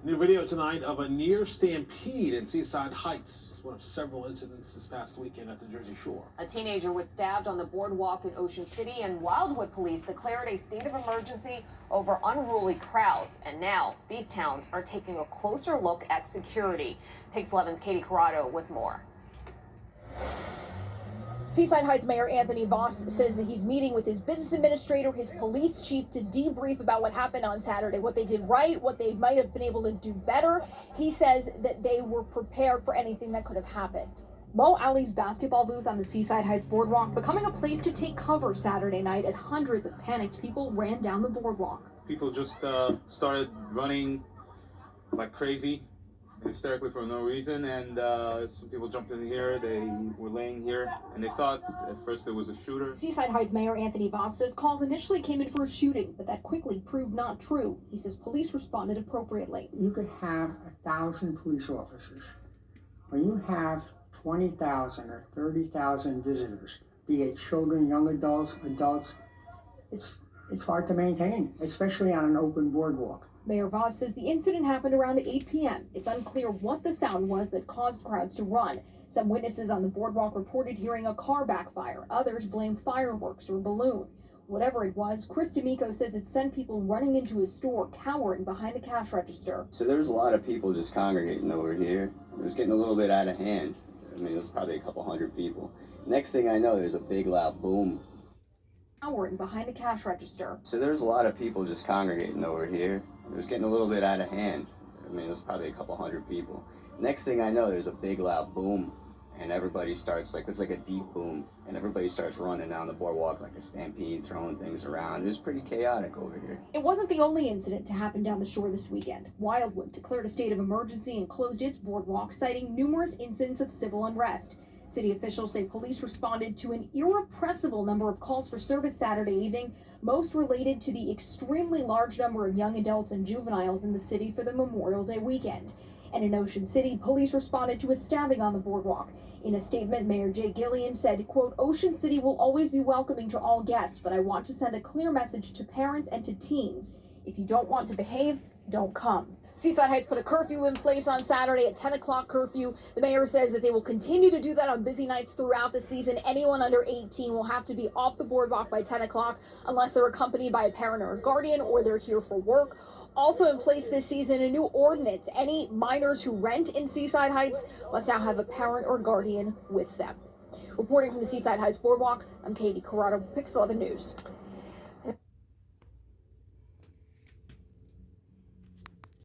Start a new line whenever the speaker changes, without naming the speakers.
New video tonight of a near stampede in Seaside Heights, one of several incidents this past weekend at the Jersey Shore.
A teenager was stabbed on the boardwalk in Ocean City, and Wildwood police declared a state of emergency over unruly crowds. And now these towns are taking a closer look at security. Pix 11's Katie Corrado with more.
Seaside Heights Mayor Anthony Voss says that he's meeting with his business administrator, his police chief, to debrief about what happened on Saturday, what they did right, what they might have been able to do better. He says that they were prepared for anything that could have happened. Mo Ali's basketball booth on the Seaside Heights boardwalk becoming a place to take cover Saturday night as hundreds of panicked people ran down the boardwalk.
People just started running like crazy, hysterically for no reason, and some people jumped in here. They were laying here, and they thought at first there was a shooter.
Seaside Heights Mayor Anthony Voss says calls initially came in for a shooting, but that quickly proved not true. He says police responded appropriately.
You could have 1,000 police officers. When you have 20,000 or 30,000 visitors, be it children, young adults, it's hard to maintain, especially on an open boardwalk.
Mayor Voss says the incident happened around 8 p.m. It's unclear what the sound was that caused crowds to run. Some witnesses on the boardwalk reported hearing a car backfire. Others blame fireworks or balloon. Whatever it was, Chris D'Amico says it sent people running into a store, cowering behind the cash register.
So there was a lot of people just congregating over here. It was getting a little bit out of hand. I mean, it was probably a couple hundred people. Next thing I know, there's a big loud boom.
Cowering behind the cash register.
So there's a lot of people just congregating over here. It was getting a little bit out of hand. I mean, it was probably a couple hundred people. Next thing I know, there's a big loud boom, and everybody starts, it's like a deep boom, and everybody starts running down the boardwalk like a stampede, throwing things around. It was pretty chaotic over here.
It wasn't the only incident to happen down the shore this weekend. Wildwood declared a state of emergency and closed its boardwalk, citing numerous incidents of civil unrest. City officials say police responded to an irrepressible number of calls for service Saturday evening, most related to the extremely large number of young adults and juveniles in the city for the Memorial Day weekend. And in Ocean City, police responded to a stabbing on the boardwalk. In a statement, Mayor Jay Gillian said, quote, "Ocean City will always be welcoming to all guests, but I want to send a clear message to parents and to teens. If you don't want to behave, don't come." Seaside Heights put a curfew in place on Saturday, a 10 o'clock curfew. The mayor says that they will continue to do that on busy nights throughout the season. Anyone under 18 will have to be off the boardwalk by 10 o'clock unless they're accompanied by a parent or a guardian or they're here for work. Also in place this season, a new ordinance. Any minors who rent in Seaside Heights must now have a parent or guardian with them. Reporting from the Seaside Heights Boardwalk, I'm Katie Corrado, Pix 11 News.